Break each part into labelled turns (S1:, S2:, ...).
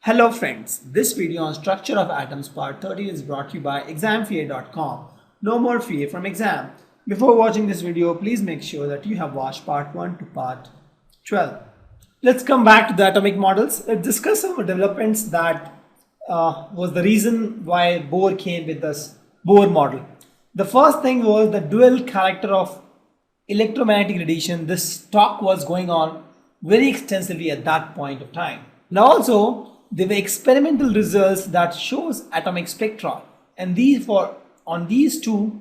S1: Hello friends, this video on structure of atoms part 13 is brought to you by examfear.com. No more fear from exam. Before watching this video, please make sure that you have watched part 1 to part 12. Let's come back to the atomic models. Let's discuss some developments that was the reason why Bohr came with this Bohr model. The first thing was the dual character of electromagnetic radiation. This talk was going on very extensively at that point of time. Now also, there were experimental results that shows atomic spectra, and on these two,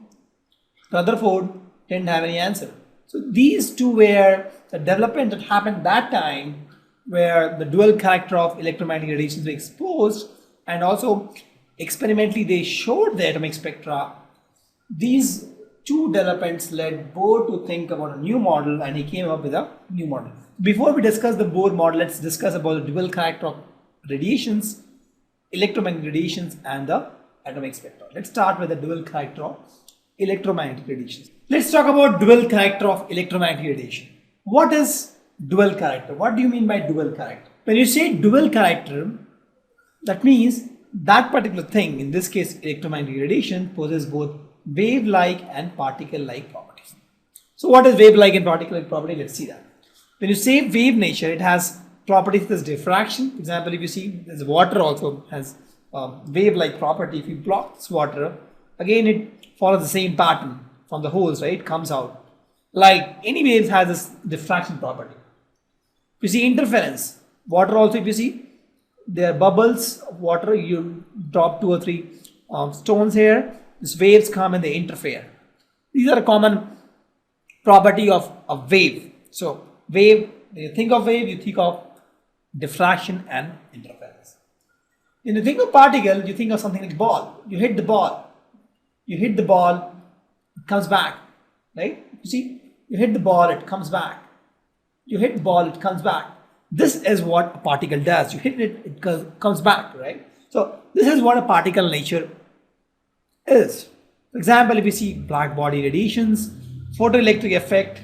S1: Rutherford didn't have any answer. So these two were the development that happened that time, where the dual character of electromagnetic radiations were exposed, and also experimentally they showed the atomic spectra. These two developments led Bohr to think about a new model, and he came up with a new model. Before we discuss the Bohr model, let's discuss about the dual character of radiations, electromagnetic radiations, and the atomic spectra. Let's start with the dual character of electromagnetic radiations. Let's talk about dual character of electromagnetic radiation. What is dual character? What do you mean by dual character? When you say dual character, that means that particular thing, in this case electromagnetic radiation, possesses both wave-like and particle-like properties. So what is wave-like and particle-like property? Let's see that. When you say wave nature, it has properties such as diffraction. For example, if you see, there's water also has wave-like property. If you block this water, again it follows the same pattern from the holes, right? It comes out. Like any waves has this diffraction property. If you see interference, water also, if you see, there are bubbles of water, you drop 2 or 3 stones here, these waves come and they interfere. These are a common property of a wave. So wave, when you think of wave, you think of diffraction and interference. When you think of particle, you think of something like ball. You hit the ball, it comes back, right? You see, you hit the ball, it comes back. You hit the ball, it comes back. This is what a particle does. You hit it, it comes back, right? So this is what a particle nature is. For example, if you see black body radiations, photoelectric effect,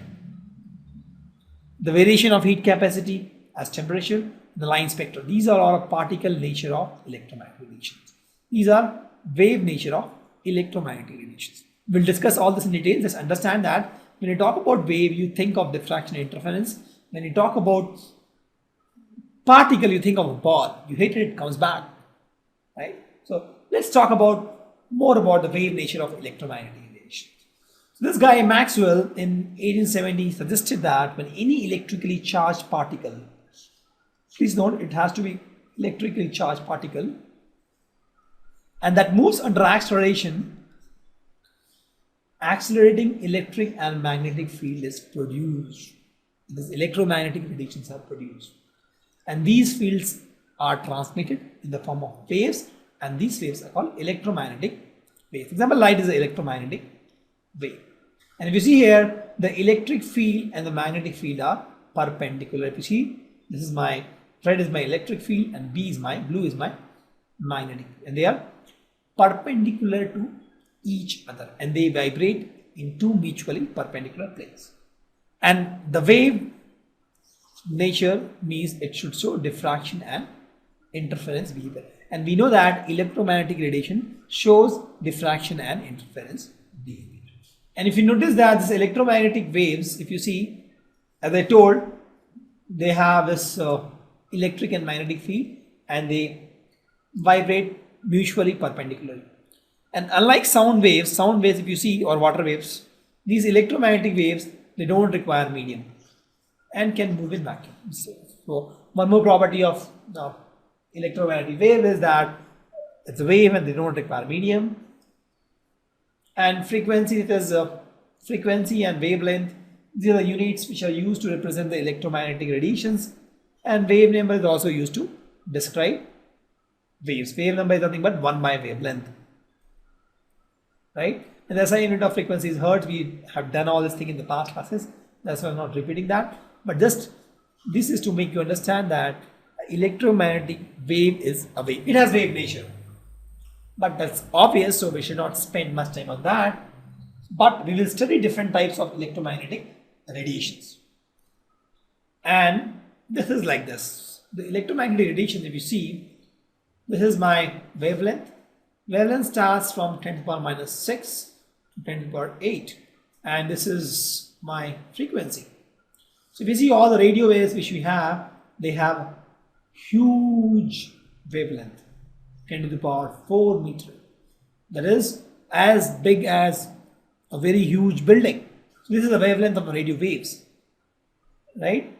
S1: the variation of heat capacity as temperature, the line spectra. These are all particle nature of electromagnetic radiations. These are wave nature of electromagnetic radiations. We'll discuss all this in detail. Just understand that when you talk about wave, you think of diffraction and interference. When you talk about particle, you think of a ball. You hit it, it comes back, right? So let's talk more about the wave nature of electromagnetic radiation. So this guy Maxwell in 1870 suggested that when any electrically charged particle, please note it has to be electrically charged particle, and that moves under acceleration, accelerating electric and magnetic field is produced. These electromagnetic radiations are produced, and these fields are transmitted in the form of waves, and these waves are called electromagnetic waves. For example, light is an electromagnetic wave. And if you see here, the electric field and the magnetic field are perpendicular. If you see, this is my red is my electric field and blue is my magnetic, and they are perpendicular to each other, and they vibrate in two mutually perpendicular planes. And the wave nature means it should show diffraction and interference behavior. And we know that electromagnetic radiation shows diffraction and interference behavior. And if you notice that this electromagnetic waves, if you see, as I told, they have this electric and magnetic field, and they vibrate mutually perpendicularly. And unlike sound waves if you see, or water waves, these electromagnetic waves, they don't require medium and can move in vacuum. So one more property of the electromagnetic wave is that it's a wave and they don't require medium. And frequency, it is frequency and wavelength. These are the units which are used to represent the electromagnetic radiations, and wave number is also used to describe waves. Wave number is nothing but 1 by wavelength, right? And the SI unit of frequency is hertz. We have done all this thing in the past classes, that's why I'm not repeating that, but just this is to make you understand that electromagnetic wave is a wave. It has wave nature, but that's obvious, so we should not spend much time on that. But we will study different types of electromagnetic radiations, and this is like this. The electromagnetic radiation, if you see, This is my wavelength. Wavelength starts from 10 to the power minus 6 to 10 to the power 8, and this is my frequency. So if you see all the radio waves which we have, they have huge wavelength, 10 to the power 4 meter. That is as big as a very huge building. So this is the wavelength of the radio waves, right?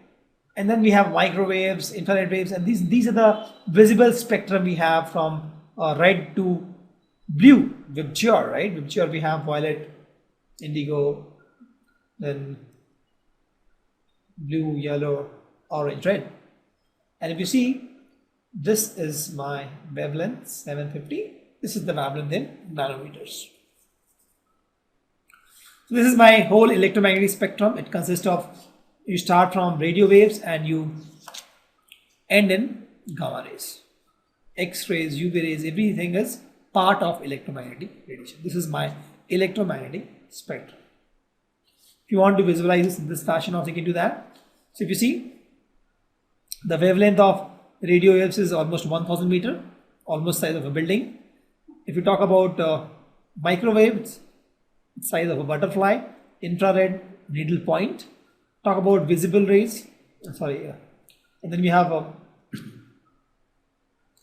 S1: And then we have microwaves, infrared waves, and these are the visible spectrum we have from red to blue, Vibgyor, right? Vibgyor we have violet, indigo, then blue, yellow, orange, red. And if you see, this is my wavelength 750. This is the wavelength in nanometers. So this is my whole electromagnetic spectrum. It consists of, you start from radio waves and you end in gamma rays, X-rays, UV rays, everything is part of electromagnetic radiation. This is my electromagnetic spectrum. If you want to visualize this in this fashion, also you can do that. So if you see, the wavelength of radio waves is almost 1000 meter, almost size of a building. If you talk about microwaves, size of a butterfly, infrared, needle point. Talk about visible rays, and then we have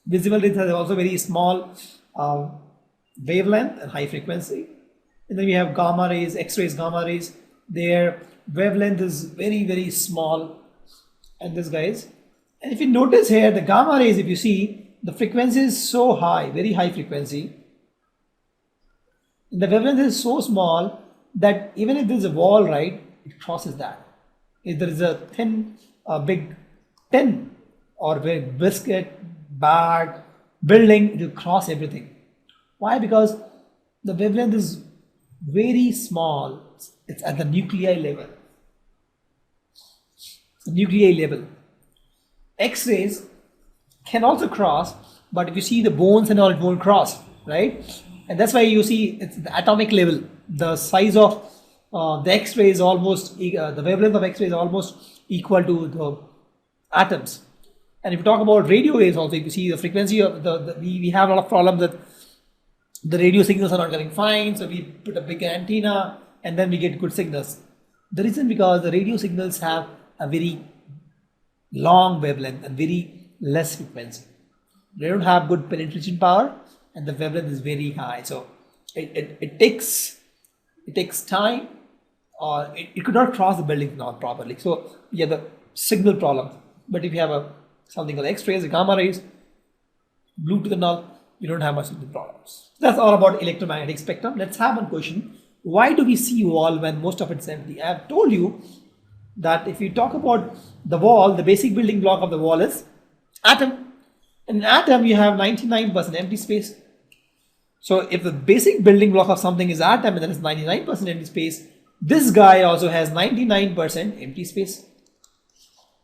S1: visible rays has also very small wavelength and high frequency. And then we have gamma rays, X-rays, gamma rays. Their wavelength is very, very small, and this guys. And if you notice here, the gamma rays, if you see, the frequency is so high, very high frequency. And the wavelength is so small that even if there is a wall, right, it crosses that. If there is a thin, big tin or big biscuit, bag, building, it will cross everything. Why? Because the wavelength is very small. It's at the nuclei level. The nuclei level. X-rays can also cross, but if you see the bones and all, it won't cross, right? And that's why you see it's the atomic level. The size of the X-ray is almost, the wavelength of X-ray is almost equal to the atoms. And if you talk about radio waves also, if you see the frequency of we have a lot of problems that the radio signals are not getting fine, so we put a big antenna and then we get good signals. The reason because the radio signals have a very long wavelength and very less frequency. They don't have good penetration power and the wavelength is very high. So it takes time, or it could not cross the building now properly. So you have the signal problem. But if you have something called X-rays, gamma rays, Bluetooth and all, you don't have much signal problems. That's all about electromagnetic spectrum. Let's have one question. Why do we see wall when most of it's empty? I have told you that if you talk about the wall, the basic building block of the wall is atom. In an atom, you have 99% empty space. So if the basic building block of something is atom and then it's 99% empty space, this guy also has 99% empty space.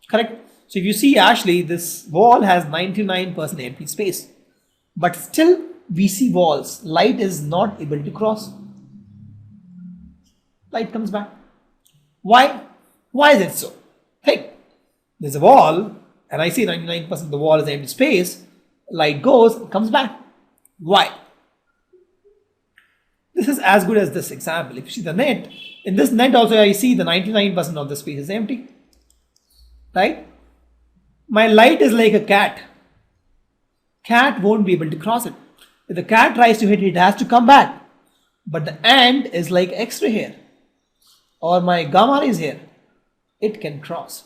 S1: Correct? So if you see, actually, this wall has 99% empty space. But still, we see walls. Light is not able to cross. Light comes back. Why? Why is it so? Think. There's a wall, and I see 99% of the wall is empty space. Light goes, comes back. Why? This is as good as this example. If you see the net, in this net also I see the 99% of the space is empty. Right? My light is like a cat. Cat won't be able to cross it. If the cat tries to hit it, it has to come back. But the ant is like X-ray here, or my gamma is here. It can cross.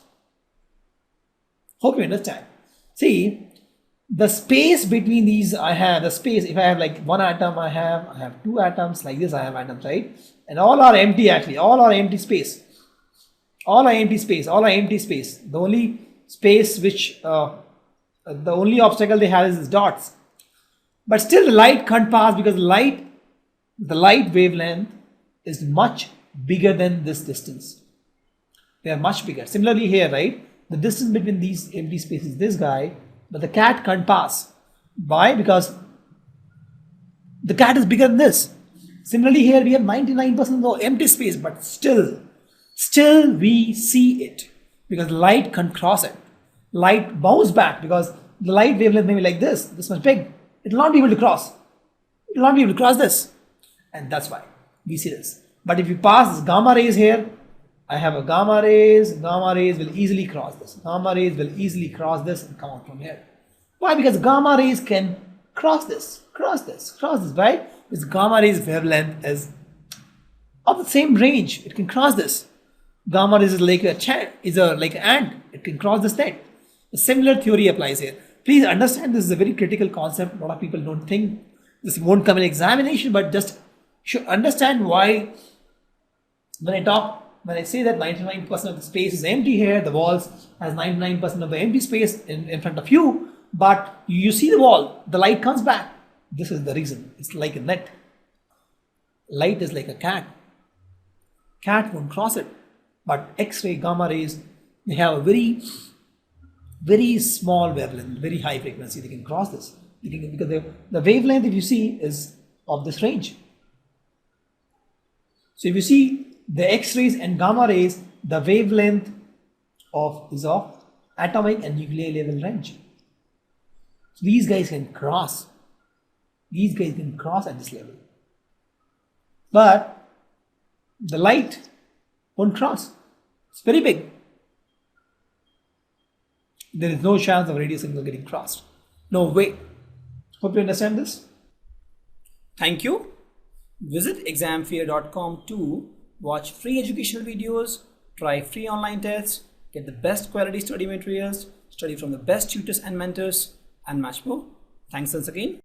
S1: Hope you understand. See, the space between these, I have the space. If I have like one atom, I have two atoms. Like this, I have atoms, right? And all are empty actually. All are empty space. All are empty space. All are empty space. The only space which, the only obstacle they have is these dots. But still, the light can't pass because the light wavelength is much bigger than this distance. They are much bigger. Similarly here, right? The distance between these empty spaces, this guy, but the cat can't pass. Why? Because the cat is bigger than this. Similarly here, we have 99% of empty space, but still we see it because light can't cross it. Light bounces back because the light wavelength may be like this much big. It will not be able to cross. It will not be able to cross this. And that's why we see this. But if you pass this gamma rays here, I have a gamma rays will easily cross this. Gamma rays will easily cross this and come out from here. Why? Because gamma rays can cross this, right? This gamma rays wavelength is of the same range. It can cross this. Gamma rays is like like an ant. It can cross this net. A similar theory applies here. Please understand, this is a very critical concept. A lot of people don't think this won't come in examination, but just should understand why when I say that 99% of the space is empty here, the walls has 99% of the empty space in front of you, but you see the wall, the light comes back. This is the reason. It's like a net. Light is like a cat. Cat won't cross it. But X-ray, gamma rays, they have a very, very small wavelength, very high frequency. They can cross this. Because the wavelength, if you see, is of this range. So if you see the X-rays and gamma rays, the wavelength is of atomic and nuclear level range. So these guys can cross. These guys can cross at this level. But the light won't cross. It's very big. There is no chance of radio signal getting crossed. No way. Hope you understand this. Thank you. Visit examfear.com to watch free educational videos, try free online tests, get the best quality study materials, study from the best tutors and mentors, and much more. Thanks once again.